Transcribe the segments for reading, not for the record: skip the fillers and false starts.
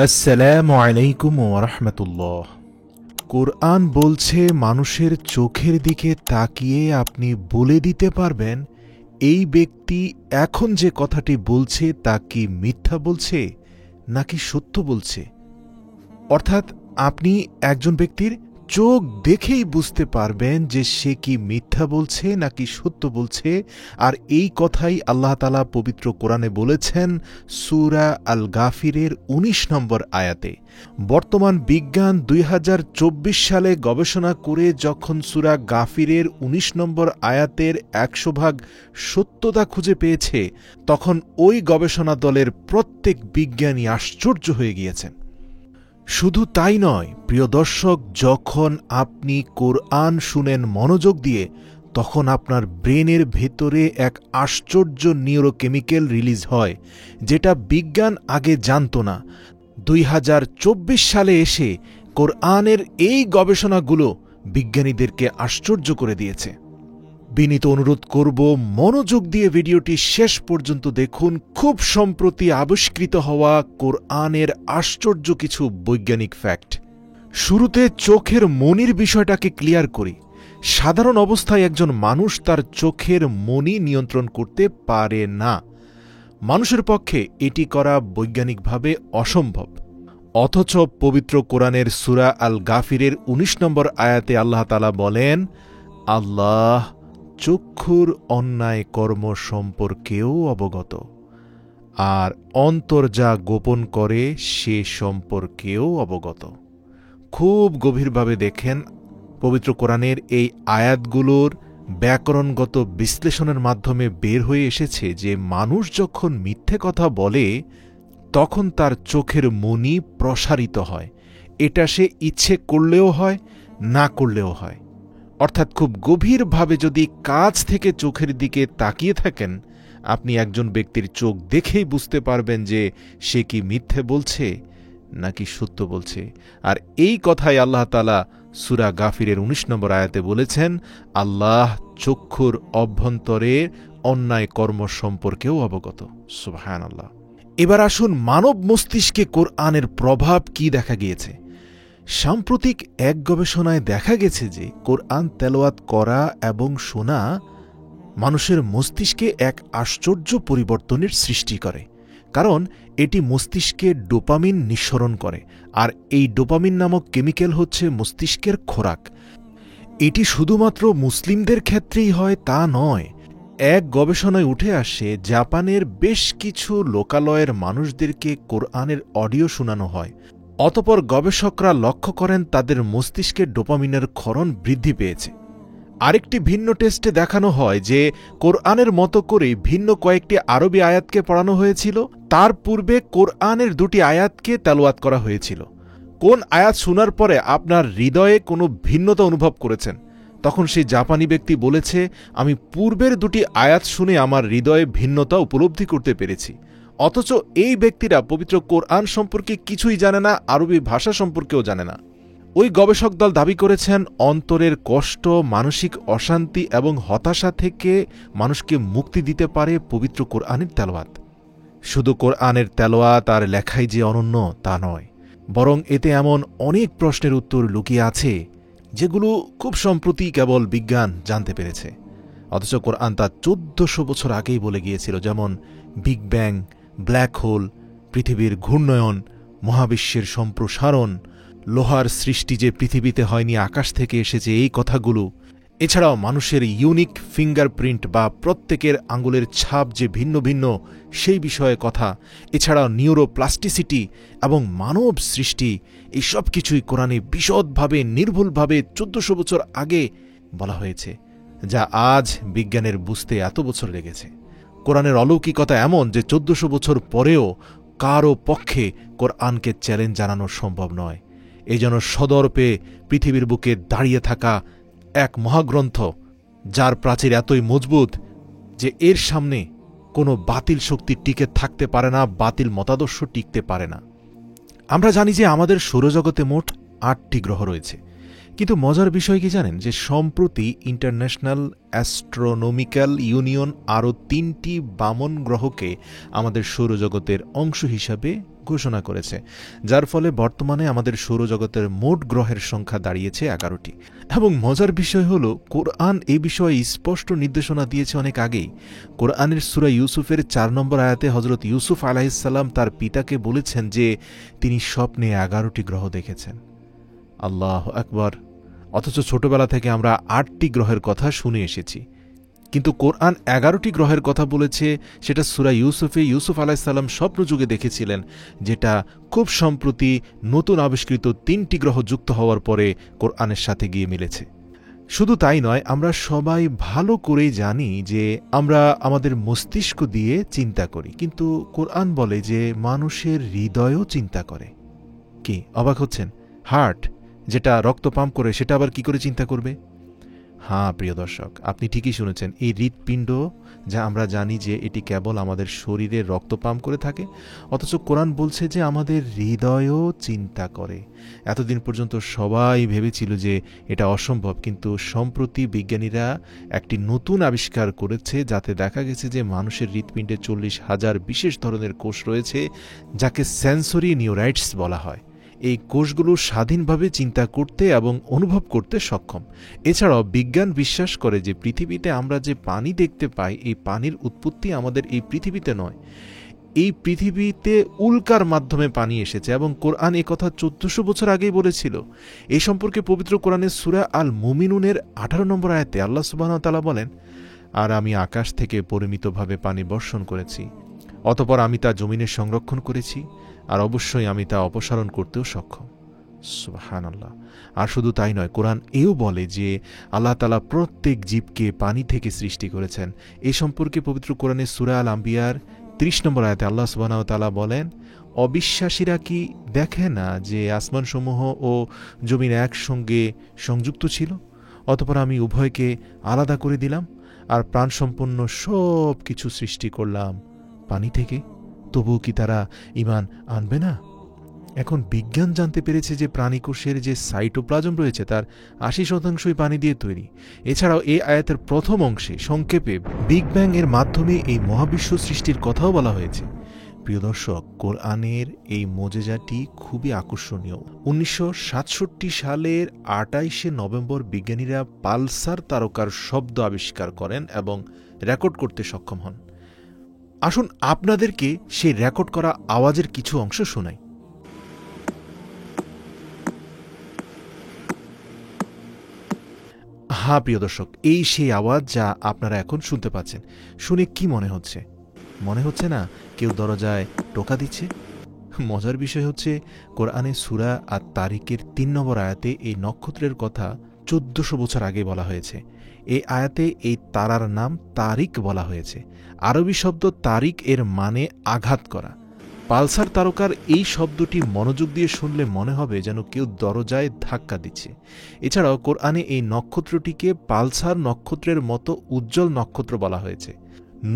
আসসালামু আলাইকুম ওয়া রাহমাতুল্লাহ। কুরআন বলছে মানুষের চোখের দিকে তাকিয়ে আপনি বলে দিতে পারবেন এই ব্যক্তি এখন যে কথাটি বলছে তা কি মিথ্যা বলছে নাকি সত্য বলছে। অর্থাৎ আপনি একজন ব্যক্তির চোখ দেখেই বুঝতে পারবেন যে সে কি মিথ্যা বলছে নাকি সত্য বলছে। আর এই কথাই আল্লাহ তাআলা পবিত্র কোরআনে বলেছেন সূরা আল গাফিরের ১৯ নম্বর আয়াতে। বর্তমান বিজ্ঞান ২০২৪ সালে গবেষণা করে যখন সূরা গাফিরের ১৯ নম্বর আয়াতের ১০০% সত্যতা খুঁজে পেয়েছে, তখন ওই গবেষণা দলের প্রত্যেক বিজ্ঞানী আশ্চর্য হয়ে গিয়েছেন। শুধু তাই নয়, প্রিয় দর্শক, যখন আপনি কোরআন শুনেন মনোযোগ দিয়ে, তখন আপনার ব্রেনের ভেতরে এক আশ্চর্য নিউরোকেমিক্যাল রিলিজ হয়, যেটা বিজ্ঞান আগে জানত না। ২০২৪ সালে এসে কোরআনের এই গবেষণাগুলো বিজ্ঞানীদেরকে আশ্চর্য করে দিয়েছে। বিনীত অনুরোধ করব, মনোযোগ দিয়ে ভিডিওটি শেষ পর্যন্ত দেখুন। খুব সম্প্রতি আবিষ্কৃত হওয়া কোরআনের আশ্চর্য কিছু বৈজ্ঞানিক ফ্যাক্ট। শুরুতে চোখের মনির বিষয়টাকে ক্লিয়ার করি। সাধারণ অবস্থায় একজন মানুষ তার চোখের মনি নিয়ন্ত্রণ করতে পারে না। মানুষের পক্ষে এটি করা বৈজ্ঞানিকভাবে অসম্ভব। অথচ পবিত্র কোরআনের সূরা আল গাফিরের ১৯ নম্বর আয়াতে আল্লাহ তাআলা বলেন, আল্লাহ চক্ষুর অন্যায় কর্ম সম্পর্কেও অবগত, আর অন্তর যা গোপন করে সে সম্পর্কেও অবগত। খুব গভীরভাবে দেখেন, পবিত্র কোরআনের এই আয়াতগুলোর ব্যাকরণগত বিশ্লেষণের মাধ্যমে বের হয়ে এসেছে যে মানুষ যখন মিথ্যে কথা বলে তখন তার চোখের মনি প্রসারিত হয়। এটা সে ইচ্ছে করলেও হয়, না করলেও হয়। অর্থাৎ খুব গভীরভাবে যদি কাছ থেকে চোখের দিকে তাকিয়ে থাকেন, আপনি একজন ব্যক্তির চোখ দেখেই বুঝতে পারবেন যে সে কি মিথ্যে বলছে নাকি সত্য বলছে। আর এই কথাই আল্লাহ তাআলা সূরা গাফিরের ১৯ নম্বর আয়াতে বলেছেন, আল্লাহ চক্ষুর অভ্যন্তরে অন্যায় কর্ম সম্পর্কেও অবগত। সুবহানাল্লাহ। এবার আসুন, মানব মস্তিষ্কে কোরআনের প্রভাব কি দেখা গিয়েছে। সাম্প্রতিক এক গবেষণায় দেখা গেছে যে কোরআন তেলাওয়াত করা এবং শোনা মানুষের মস্তিষ্কে এক আশ্চর্য পরিবর্তনের সৃষ্টি করে, কারণ এটি মস্তিষ্কে ডোপামিন নিঃসরণ করে। আর এই ডোপামিন নামক কেমিক্যাল হচ্ছে মস্তিষ্কের খোরাক। এটি শুধুমাত্র মুসলিমদের ক্ষেত্রেই হয় তা নয়। এক গবেষণায় উঠে আসে জাপানের বেশ কিছু লোকালয়ের মানুষদেরকে কোরআনের অডিও শোনানো হয়। অতঃপর গবেষকরা লক্ষ্য করেন তাদের মস্তিষ্কে ডোপামিনের ক্ষরণ বৃদ্ধি পেয়েছে। আরেকটি ভিন্ন টেস্টে দেখানো হয় যে কোরআনের মতো করেই ভিন্ন কয়েকটি আরবি আয়াতকে পড়ানো হয়েছিল। তার পূর্বে কোরআনের ২টি আয়াতকে তেলাওয়াত করা হয়েছিল। কোন আয়াত শোনার পরে আপনার হৃদয়ে কোনো ভিন্নতা অনুভব করেছেন, তখন সেই জাপানি ব্যক্তি বলেছে, আমি পূর্বের ২টি আয়াত শুনে আমার হৃদয়ে ভিন্নতা উপলব্ধি করতে পেরেছি। অথচ এই ব্যক্তিরা পবিত্র কোরআন সম্পর্কে কিছুই জানে না, আরবি ভাষা সম্পর্কেও জানে না। ওই গবেষক দল দাবি করেছেন অন্তরের কষ্ট, মানসিক অশান্তি এবং হতাশা থেকে মানুষকে মুক্তি দিতে পারে পবিত্র কোরআনের তেলাওয়াত। শুধু কোরআনের তেলাওয়াত আর লেখাই যে অনন্য তা নয়, বরং এতে এমন অনেক প্রশ্নের উত্তর লুকিয়ে আছে যেগুলো খুব সম্প্রতি কেবল বিজ্ঞান জানতে পেরেছে। অথচ কোরআন তা ১৪০০ বছর আগেই বলে গিয়েছিল, যেমন বিগ ব্যাং, ব্ল্যাক হোল, পৃথিবীর ঘূর্ণয়ন, মহাবিশ্বের সম্প্রসারণ, লোহার সৃষ্টি যে পৃথিবীতে হয়নি আকাশ থেকে এসেছে, এই কথাগুলো। এছাড়াও মানুষের ইউনিক ফিঙ্গারপ্রিন্ট বা প্রত্যেকের আঙ্গুলের ছাপ যে ভিন্ন ভিন্ন, সেই বিষয়ে কথা। এছাড়াও নিউরোপ্লাস্টিসিটি এবং মানব সৃষ্টি, এই সব কিছুই কোরআনে বিশদভাবে নির্ভুলভাবে ১৪০০ বছর আগে বলা হয়েছে, যা আজ বিজ্ঞানের বুঝতে এত বছর লেগেছে। কোরআনের অলৌকিকতা এমন যে ১৪০০ বছর পরেও কারও পক্ষে কোরআনকে চ্যালেঞ্জ জানানো সম্ভব নয়। এই যেন সদর্পে পৃথিবীর বুকে দাঁড়িয়ে থাকা এক মহাগ্রন্থ, যার প্রাচীর এতই মজবুত যে এর সামনে কোনো বাতিল শক্তি টিকে থাকতে পারে না, বাতিল মতাদর্শ টিকতে পারে না। আমরা জানি যে আমাদের সৌরজগতে মোট ৮টি গ্রহ রয়েছে, কিন্তু মজার বিষয় কি জানেন যে সম্প্রতি ইন্টারন্যাশনাল অ্যাস্ট্রোনমিক্যাল ইউনিয়ন আরও ৩টি বামন গ্রহকে আমাদের সৌরজগতের অংশ হিসাবে ঘোষণা করেছে, যার ফলে বর্তমানে আমাদের সৌরজগতের মোট গ্রহের সংখ্যা দাঁড়িয়েছে 11টি। এবং মজার বিষয় হল, কোরআন এই বিষয়ে স্পষ্ট নির্দেশনা দিয়েছে অনেক আগেই। কোরআনের সূরা ইউসুফের 4 নম্বর আয়াতে হজরত ইউসুফ আলাইহিসসালাম তার পিতাকে বলেছেন যে তিনি স্বপ্নে 11টি গ্রহ দেখেছেন। আল্লাহ আকবার! অথচ ছোটবেলা থেকে আমরা 8টি গ্রহের কথা শুনে এসেছি, কিন্তু কোরআন 11টি গ্রহের কথা বলেছে। সেটা সূরা ইউসুফে ইউসুফ আলাইহিসসালাম স্বপ্নযুগে দেখেছিলেন, যেটা খুব সম্প্রতি নতুন আবিষ্কৃত 3টি গ্রহ যুক্ত হওয়ার পরে কোরআনের সাথে গিয়ে মিলেছে। শুধু তাই নয়, আমরা সবাই ভালো করেই জানি যে আমরা আমাদের মস্তিষ্ক দিয়ে চিন্তা করি, কিন্তু কোরআন বলে যে মানুষের হৃদয়ও চিন্তা করে। কি অবাক হচ্ছেন? হার্ট যেটা রক্ত পাম্প করে, সেটা আবার কি করে চিন্তা করবে? হ্যাঁ প্রিয় দর্শক, আপনি ঠিকই শুনেছেন। এই হৃৎপিণ্ড, যা আমরা জানি যে এটি কেবল আমাদের শরীরে রক্ত পাম্প করে থাকে, অথচ কোরআন বলছে যে আমাদের হৃদয়ও চিন্তা করে। এতদিন পর্যন্ত সবাই ভেবেছিল যে এটা অসম্ভব, কিন্তু সম্প্রতি বিজ্ঞানীরা একটি নতুন আবিষ্কার করেছে, যাতে দেখা গেছে যে মানুষের হৃৎপিণ্ডে 40,000 বিশেষ ধরনের কোষ রয়েছে, যাকে সেন্সরি নিউরাইটস বলা হয়। এই কোষগুলো স্বাধীনভাবে চিন্তা করতে এবং অনুভব করতে সক্ষম। এছাড়াও বিজ্ঞান বিশ্বাস করে যে পৃথিবীতে আমরা যে পানি দেখতে পাই, এই পানির উৎপত্তি আমাদের এই পৃথিবীতে নয়, এই পৃথিবীতে উল্কার মাধ্যমে পানি এসেছে। এবং কোরআন এ কথা 1400 বছর আগেই বলেছিল। এই সম্পর্কে পবিত্র কোরআনের সূরা আল মুমিনুনের 18 নম্বর আয়াতে আল্লাহ সুবহানাহু ওয়া তাআলা বলেন, আর আমি আকাশ থেকে পরিমিতভাবে পানি বর্ষণ করেছি, অতঃপর আমি তা জমিনে সংরক্ষণ করেছি, আর অবশ্যই আমি তা অপসারণ করতেও সক্ষম। সুবহানাল্লাহ! আর শুধু তাই নয়, কোরআন এও বলে যে আল্লাহ তাআলা প্রত্যেক জীবকে পানি থেকে সৃষ্টি করেছেন। এই সম্পর্কে পবিত্র কোরআনের সূরা আল আম্বিয়ার 30 নম্বর আয়াতে আল্লাহ সুবহানাহু ওয়া তাআলা বলেন, অবিশ্বাসীরা কি দেখে না যে আসমানসমূহ ও জমিন একসঙ্গে সংযুক্ত ছিল, অতঃপর আমি উভয়কে আলাদা করে দিলাম, আর প্রাণসম্পন্ন সব কিছু সৃষ্টি করলাম পানি থেকে, তবুও কি তারা ঈমান আনবে না? এখন বিজ্ঞান জানতে পেরেছে যে প্রাণীকোষের যে সাইটোপ্লাজম রয়েছে তার 80% পানি দিয়ে তৈরি। এছাড়াও এই আয়াতের প্রথম অংশে সংক্ষেপে বিগ ব্যাং এর মাধ্যমে এই মহাবিশ্ব সৃষ্টির কথাও বলা হয়েছে। প্রিয় দর্শক, কোরআনের এই মোজেজাটি খুবই আকর্ষণীয়। 1967 সালের 28শে নভেম্বর বিজ্ঞানীরা পালসার তারকার শব্দ আবিষ্কার করেন এবং রেকর্ড করতে সক্ষম হন। আসুন আপনাদেরকে সেই রেকর্ড করা আওয়াজের কিছু অংশ শোনাই। হ্যাঁ প্রিয় দর্শক, এই সেই আওয়াজ যা আপনারা এখন শুনতে পাচ্ছেন। শুনে কি মনে হচ্ছে? মনে হচ্ছে না কেউ দরজায় টোকা দিচ্ছে? মজার বিষয় হচ্ছে, কোরআনে সূরা আর তারিকের 3 নম্বর আয়াতে এই নক্ষত্রের কথা 1400 বছর আগে বলা হয়েছে। এই আয়াতে এই তারার নাম তারিক বলা হয়েছে। আরবি শব্দ তারিক এর মানে আঘাত করা। পালসার তারকার এই শব্দটি মনোযোগ দিয়ে শুনলে মনে হবে যেন কেউ দরজায় ধাক্কা দিচ্ছে। এছাড়াও কোরআনে এই নক্ষত্রটিকে পালসার নক্ষত্রের মতো উজ্জ্বল নক্ষত্র বলা হয়েছে।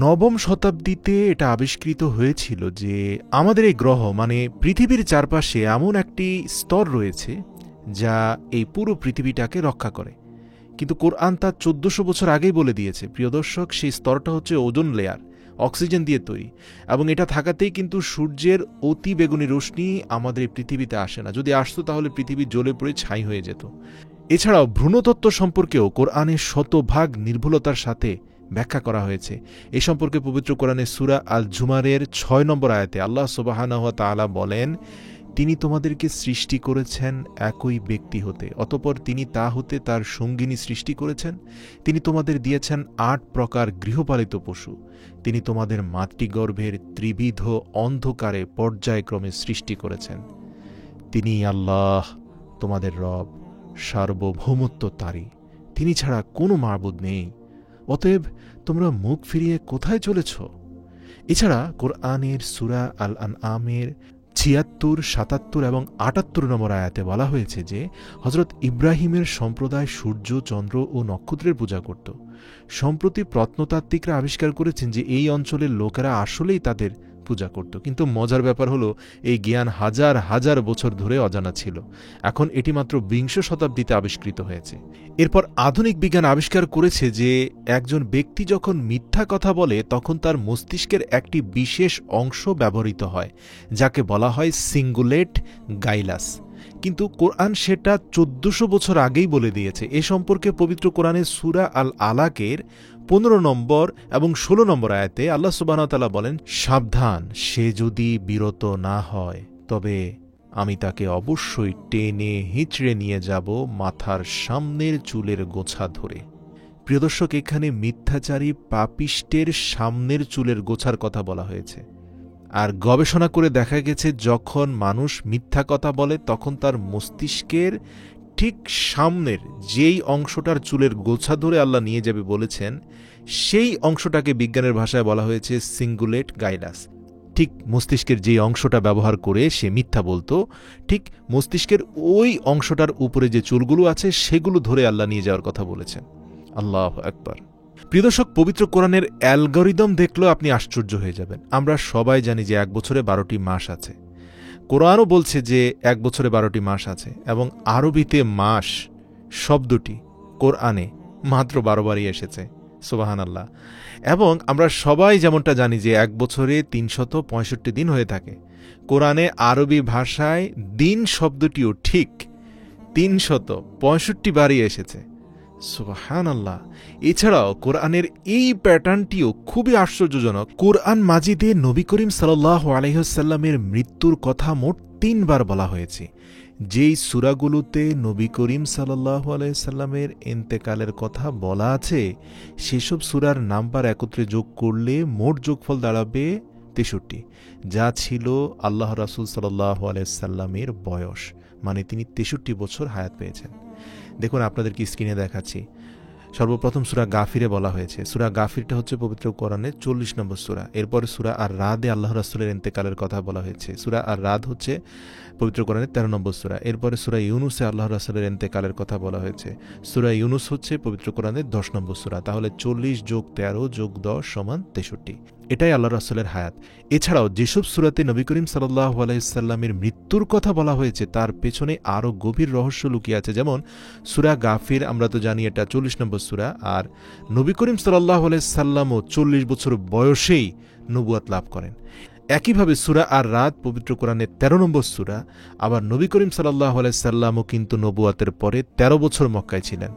9ম শতাব্দীতে এটা আবিষ্কৃত হয়েছিল যে আমাদের এই গ্রহ মানে পৃথিবীর চারপাশে এমন একটি স্তর রয়েছে যা এই পুরো পৃথিবীটাকে রক্ষা করে। কিন্তু কোরআন তা 1400 বছর আগেই বলে দিয়েছে। প্রিয় দর্শক, সেই স্তরটা হচ্ছে ওজোন লেয়ার, অক্সিজেন দিয়ে তৈরি, এবং এটা থাকাতেই কিন্তু সূর্যের অতি বেগুনি রশ্মি আমাদের এই পৃথিবীতে আসে না। যদি আসতো তাহলে পৃথিবী জ্বলে পড়ে ছাই হয়ে যেত। এছাড়াও ভ্রূণতত্ত্ব সম্পর্কেও কোরআনের শতভাগ নির্ভুলতার সাথে ব্যাখ্যা করা হয়েছে। এ সম্পর্কে পবিত্র কোরআনের সূরা আল জুমারের 6 নম্বর আয়াতে আল্লাহ সুবহানাহু ওয়া তাআলা বলেন, তিনি তোমাদেরকে সৃষ্টি করেছেন একই ব্যক্তি হতে, অতঃপর তিনি তা হতে তার সঙ্গিনী সৃষ্টি করেছেন। তিনি তোমাদের দিয়েছেন 8 প্রকার গৃহপালিত পশু। তিনি তোমাদের মাতৃগর্ভের ত্রিবিধ অন্ধকারে পর্যায়ক্রমে সৃষ্টি করেছেন। তিনি আল্লাহ তোমাদের রব, সার্বভৌমত্ব তারই, তিনি ছাড়া কোনো মাবুদ নেই। অতএব তোমরা মুখ ফিরিয়ে কোথায় চলেছ? এছাড়া কোরআনের সূরা আল আনআমের 76, 77 এবং 78 নম্বর আয়াতে বলা হয়েছে যে হযরত ইব্রাহিমের সম্প্রদায় সূর্য, চন্দ্র ও নক্ষত্রের পূজা করত। সম্প্রতি প্রত্নতাত্ত্বিকরা আবিষ্কার করেছেন যে এই অঞ্চলের লোকেরা আসলেই তাদের পূজা করত, কিন্তু মজার ব্যাপার হলো এই জ্ঞান হাজার হাজার বছর ধরে অজানা ছিল। এখন এটি মাত্র ২০ শতাব্দীতে আবিষ্কৃত হয়েছে। এরপর আধুনিক বিজ্ঞান আবিষ্কার করেছে যে একজন ব্যক্তি যখন মিথ্যা কথা বলে তখন তার মস্তিষ্কের একটি বিশেষ অংশ ব্যবহৃত হয়, যাকে বলা হয় সিঙ্গুলেট গাইলাস। কিন্তু কোরআন সেটা ১৪০০ বছর আগেই বলে দিয়েছে। এ সম্পর্কে পবিত্র কোরআনের সূরা আল আলাকের ১৫ নম্বর এবং ১৬ নম্বর আয়াতে আল্লাহ সুবহানাহু ওয়া তাআলা বলেন, সাবধান, সে যদি বিরত না হয় তবে আমি তাকে অবশ্যই টেনে হিঁচড়ে নিয়ে যাব মাথার সামনের চুলের গোছা ধরে। প্রিয় দর্শক, এখানে মিথ্যাচারী পাপিষ্টের সামনের চুলের গোছার কথা বলা হয়েছে। আর গবেষণা করে দেখা গেছে যখন মানুষ মিথ্যা কথা বলে তখন তার মস্তিষ্কের ঠিক সামনের যেই অংশটার চুলের গোছা ধরে আল্লাহ নিয়ে যাবে বলেছেন, সেই অংশটাকে বিজ্ঞানের ভাষায় বলা হয়েছে সিঙ্গুলেট গাইলাস। ঠিক মস্তিষ্কের যেই অংশটা ব্যবহার করে সে মিথ্যা বলতো, ঠিক মস্তিষ্কের ওই অংশটার উপরে যে চুলগুলো আছে সেগুলো ধরে আল্লাহ নিয়ে যাওয়ার কথা বলেছেন। আল্লাহু আকবার। প্রিয় দর্শক, পবিত্র কোরআনের অ্যালগরিদম দেখলেও আপনি আশ্চর্য হয়ে যাবেন। আমরা সবাই জানি যে ১ বছরে ১২টি মাস আছে। কোরআনও বলছে যে ১ বছরে ১২টি মাস আছে, এবং আরবিতে মাস শব্দটি কোরআনে মাত্র ১২ বারই এসেছে। সুবহানাল্লাহ। এবং আমরা সবাই যেমনটা জানি যে ১ বছরে ৩৬৫ দিন হয়ে থাকে। কোরআনে আরবি ভাষায় দিন শব্দটিও ঠিক ৩৬৫ বারই এসেছে। সুবহানাল্লাহ। এছাড়াও কোরআনের এই প্যাটার্নটিও খুবই আশ্চর্যজনক। কোরআন মাজিদে নবী করিম সাল্লাল্লাহু আলাইহি ওয়াসাল্লামের মৃত্যুর কথা মোট ৩ বার বলা হয়েছে। যেই সূরাগুলোতে নবী করিম সাল্লাল্লাহু আলাইহি ওয়াসাল্লামের ইন্তেকালের কথা বলা আছে সেসব সূরার নাম্বার একত্রে যোগ করলে মোট যোগফল দাঁড়াবে ৬৩, যা ছিল আল্লাহ রাসূল সাল্লাল্লাহু আলাইহি ওয়াসাল্লামের বয়স, মানে তিনি ৬৩ বছর হায়াত পেয়েছেন। দেখুন, আপনাদেরকে স্ক্রিনে দেখাচ্ছি। সর্বপ্রথম সূরা গাফিরে বলা হয়েছে। সূরা গাফিরটা হচ্ছে পবিত্র কোরআনের ৪০ নম্বর সূরা। এরপরে সূরা আর রাদে আল্লাহ রাসূলের ইন্তেকালের কথা বলা হয়েছে। সূরা আর রাদ হচ্ছে পবিত্র কোরআনের ১৩ নম্বর সূরা। এরপরে সূরা ইউনুসে আল্লাহ রাসূলের ইন্তেকালের কথা বলা হয়েছে। সূরা ইউনুস হচ্ছে পবিত্র কোরআনের ১০ নম্বর সূরা। তাহলে ৪০ যোগ ১৩ যোগ ১০ সমান ৬৩। এটাই আল্লাহ রাসূলের হায়াত। এছাড়াও যেসব সূরাতে নবী করিম সাল্লাল্লাহু আলাইহি ওয়াসাল্লামের মৃত্যুর কথা বলা হয়েছে তার পেছনে আরও গভীর রহস্য লুকিয়ে আছে। যেমন সূরা গাফির, আমরা তো জানি এটা ৪০ নম্বর সূরা, আর নবী করিম সাল্লাল্লাহু আলাইহি ওয়াসাল্লামও ৪০ বছর বয়সেই নবুয়ত লাভ করেন। একইভাবে সূরা আর রাদ পবিত্র কোরআনের ১৩ নম্বর সূরা। আবার নবী করিম সাল্লাল্লাহু আলাইহি ওয়াসাল্লামও কিন্তু নবুয়তের পরে ১৩ বছর মক্কায় ছিলেন।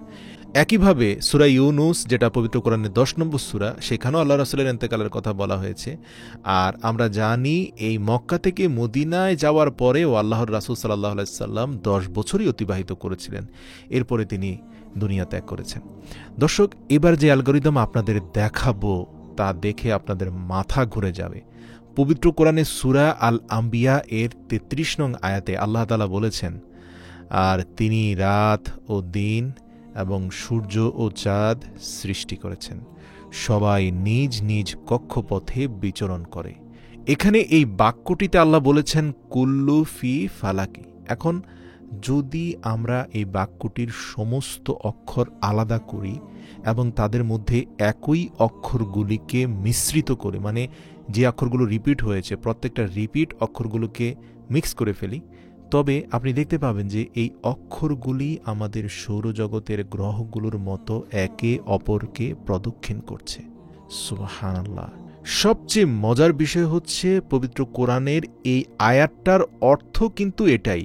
একইভাবে সূরা ইউনুস, যেটা পবিত্র কোরআনের ১০ নম্বর সূরা, সেখানেও আল্লাহ রাসূলের ইন্তেকালের কথা বলা হয়েছে। আর আমরা জানি এই মক্কা থেকে মদিনায় যাওয়ার পরেও আল্লাহর রাসূল সাল্লাল্লাহু আলাইহি ওয়াসাল্লাম ১০ বছরই অতিবাহিত করেছিলেন। এরপরে তিনি দুনিয়া ত্যাগ করেছেন। দর্শক, এবার যে অ্যালগরিদম আপনাদের দেখাবো তা দেখে আপনাদের মাথা ঘুরে যাবে। পবিত্র কোরআনের সূরা আল আম্বিয়া এর ৩৩ নং আয়াতে আল্লাহ তাআলা বলেছেন, আর তিনি রাত ও দিন এবং সূর্য ও চাঁদ সৃষ্টি করেছেন, সবাই নিজ নিজ কক্ষপথে বিচরণ করে। এখানে এই বাক্যটিতে আল্লাহ বলেছেন কুল্লু ফি ফালাকি। এখন যদি আমরা এই বাক্যটির সমস্ত অক্ষর আলাদা করি এবং তাদের মধ্যে একই অক্ষরগুলিকে মিশ্রিত করে, মানে যে অক্ষরগুলো রিপিট হয়েছে প্রত্যেকটা রিপিট অক্ষরগুলোকে মিক্স করে ফেলি, তবে আপনি দেখতে পাবেন যে এই অক্ষরগুলি আমাদের সৌরজগতের গ্রহগুলোর মতো একে অপরকে প্রদক্ষিণ করছে। সুবহানাল্লাহ। সবচেয়ে মজার বিষয় হচ্ছে পবিত্র কোরআনের এই আয়াতটার অর্থ কিন্তু এটাই।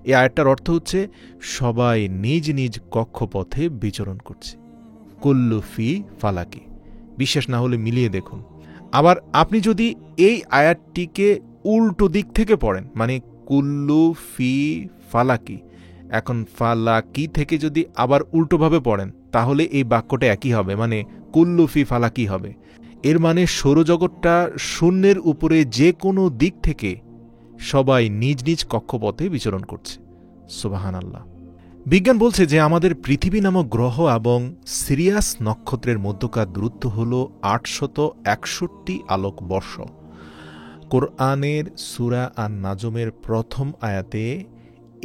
এই আয়াতটার অর্থ হচ্ছে সবাই নিজ নিজ কক্ষপথে বিচরণ করছে। কুল্লু ফি ফালাকি। বিশ্বাস না হলে মিলিয়ে দেখুন। আবার আপনি যদি এই আয়াতটিকে উল্টো দিক থেকে পড়েন, মানে কুল্লু ফি ফালাকি, এখন ফালাকি থেকে যদি আবার উল্টোভাবে পড়েন তাহলে এই বাক্যটা একই হবে, মানে কুল্লু ফি ফালাকি হবে। এর মানে সৌরজগৎটা শূন্যের উপরে যে কোনো দিক থেকে সবাই নিজ নিজ কক্ষপথে বিচরণ করছে। সুবহানাল্লাহ। বিজ্ঞান বলছে যে আমাদের পৃথিবী নামক গ্রহ এবং সিরিয়াস নক্ষত্রের মধ্যকার দূরত্ব হল ৮৬১ আলোকবর্ষ। কোরআনের সূরা আন নাজমের প্রথম আয়াতে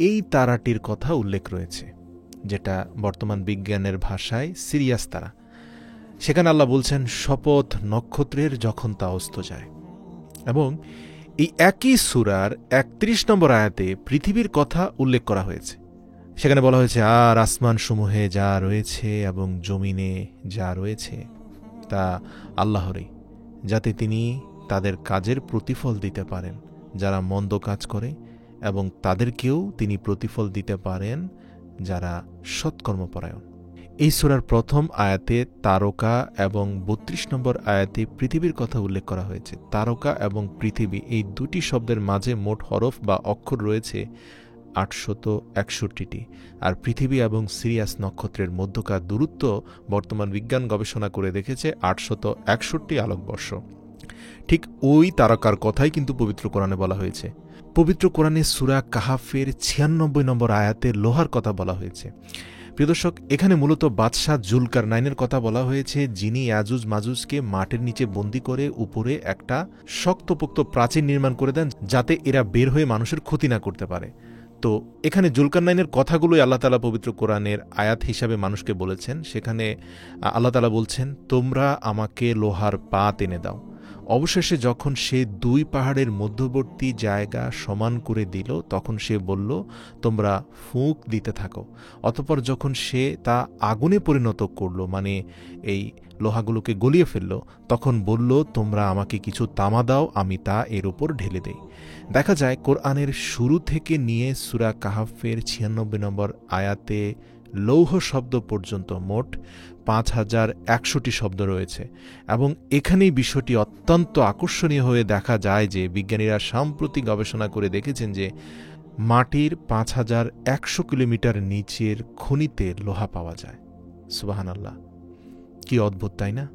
এই তারাটির কথা উল্লেখ রয়েছে, যেটা বর্তমান বিজ্ঞানের ভাষায় সিরিয়াস তারা। সেখানে আল্লাহ বলছেন, শপথ নক্ষত্রের যখন তা অস্ত যায়। এবং এই একই সূরার ৩১ নম্বর আয়াতে পৃথিবীর কথা উল্লেখ করা হয়েছে। সেখানে বলা হয়েছে, আর আসমান সমূহে যা রয়েছে এবং জমিনে যা রয়েছে তা আল্লাহরই, যাতে তিনি তাদের কাজের প্রতিফল দিতে পারেন যারা মন্দ কাজ করে, এবং তাদেরকেও তিনি প্রতিফল দিতে পারেন যারা সৎকর্মপরায়ণ। এই সূরার প্রথম আয়াতে তারকা এবং ৩২ নম্বর আয়াতে পৃথিবীর কথা উল্লেখ করা হয়েছে। তারকা এবং পৃথিবী এই দুটি শব্দের মাঝে মোট হরফ বা অক্ষর রয়েছে ৮৬১টি, আর পৃথিবী এবং সিরিয়াস নক্ষত্রের মধ্যকার দূরত্ব বর্তমান বিজ্ঞান গবেষণা করে দেখেছে ৮৬১ আলোকবর্ষ। ঠিক ওই তারকার কথাই কিন্তু পবিত্র কোরআনে বলা হয়েছে। পবিত্র কোরআনে সূরা কাহাফের ৯৬ নম্বর আয়াতে লোহার কথা বলা হয়েছে। প্রিয় দর্শক, এখানে মূলত বাদশাহ জুলকারনাইনের কথা বলা হয়েছে, যিনি ইয়াজুজ মাজুজকে মাটির নিচে বন্দী করে উপরে একটা শক্তপোক্ত প্রাচীর নির্মাণ করে দেন, যাতে এরা বের হয়ে মানুষের ক্ষতি না করতে পারে। তো এখানে জুলকারনাইনের কথাগুলোই আল্লাহ তাআলা পবিত্র কোরআনের আয়াত হিসাবে মানুষকে বলেছেন। সেখানে আল্লাহ তাআলা বলছেন, তোমরা আমাকে লোহার পাত এনে দাও। অবশেষে যখন সে দুই পাহাড়ের মধ্যবর্তী জায়গা সমান করে দিল, তখন সে বলল, তোমরা ফুঁক দিতে থাকো। অতঃপর যখন সে তা আগুনে পরিণত করল, মানে এই লোহাগুলোকে গলিয়ে ফেলল, তখন বলল, তোমরা আমাকে কিছু তামা দাও, আমি তা এর উপর ঢেলে দেই। দেখা যায় কোরআনের শুরু থেকে নিয়ে সূরা কাহাফের ৯৬ নম্বর আয়াতে লৌহ শব্দ পর্যন্ত মোট ৫,১০০টি শব্দ রয়েছে, এবং এখানেই বিষয়টি অত্যন্ত আকর্ষণীয় হয়ে দেখা যায় যে বিজ্ঞানীরা সাম্প্রতিক গবেষণা করে দেখেছেন যে মাটির ৫,১০০ কিলোমিটার নিচের খনিতে লোহা পাওয়া যায়। সুবহানাল্লাহ, কি অদ্ভুত, তাই না?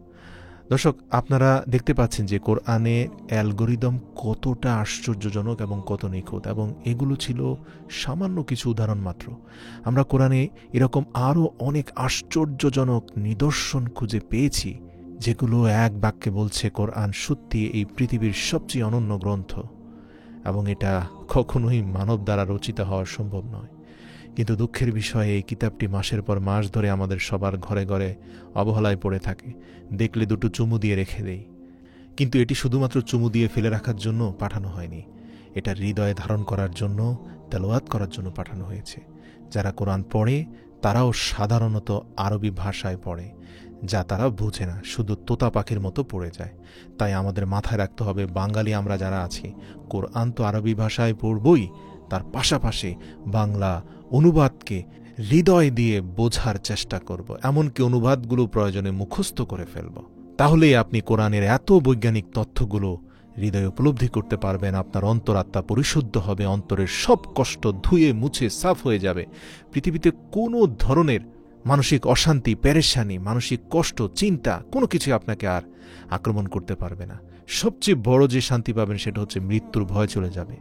দর্শক, আপনারা দেখতে পাচ্ছেন যে কোরআনে অ্যালগোরিদম কতটা আশ্চর্যজনক এবং কত নিখুঁত, এবং এগুলো ছিল সামান্য কিছু উদাহরণ মাত্র। আমরা কোরআনে এরকম আরও অনেক আশ্চর্যজনক নিদর্শন খুঁজে পেয়েছি, যেগুলো এক বাক্যে বলছে কোরআন সত্যি এই পৃথিবীর সবচেয়ে অনন্য গ্রন্থ, এবং এটা কখনোই মানব দ্বারা রচিত হওয়া সম্ভব নয়। কিন্তু দুঃখের বিষয়ে এই কিতাবটি মাসের পর মাস ধরে আমাদের সবার ঘরে ঘরে অবহেলায় পড়ে থাকে। দেখলে দুটো চুমু দিয়ে রেখে দেই, কিন্তু এটি শুধুমাত্র চুমু দিয়ে ফেলে রাখার জন্য পাঠানো হয়নি, এটা হৃদয়ে ধারণ করার জন্য, তেলাওয়াত করার জন্য পাঠানো হয়েছে। যারা কোরআন পড়ে তারাও সাধারণত আরবি ভাষায় পড়ে, যা তারা বুঝে না, শুধু তোতা পাখির মতো পড়ে যায়। তাই আমাদের মাথায় রাখতে হবে, বাঙালি আমরা যারা আছি, কোরআন তো আরবি ভাষায় পড়বই, তার পাশাপাশি বাংলা অনুবাদকে হৃদয় দিয়ে বোঝার চেষ্টা করব, এমনকি অনুবাদগুলো প্রয়োজনে মুখস্থ করে ফেলব। তাহলেই আপনি কোরআনের এত বৈজ্ঞানিক তথ্যগুলো হৃদয়ে উপলব্ধি করতে পারবেন। আপনার অন্তরাত্মা পরিশুদ্ধ হবে, অন্তরের সব কষ্ট ধুয়ে মুছে সাফ হয়ে যাবে। পৃথিবীতে কোনো ধরনের মানসিক অশান্তি, পেরেশানি, মানসিক কষ্ট, চিন্তা কোনো কিছু আপনাকে আর আক্রমণ করতে পারবে না। সবচেয়ে বড় যে শান্তি পাবেন সেটা হচ্ছে মৃত্যুর ভয় চলে যাবে।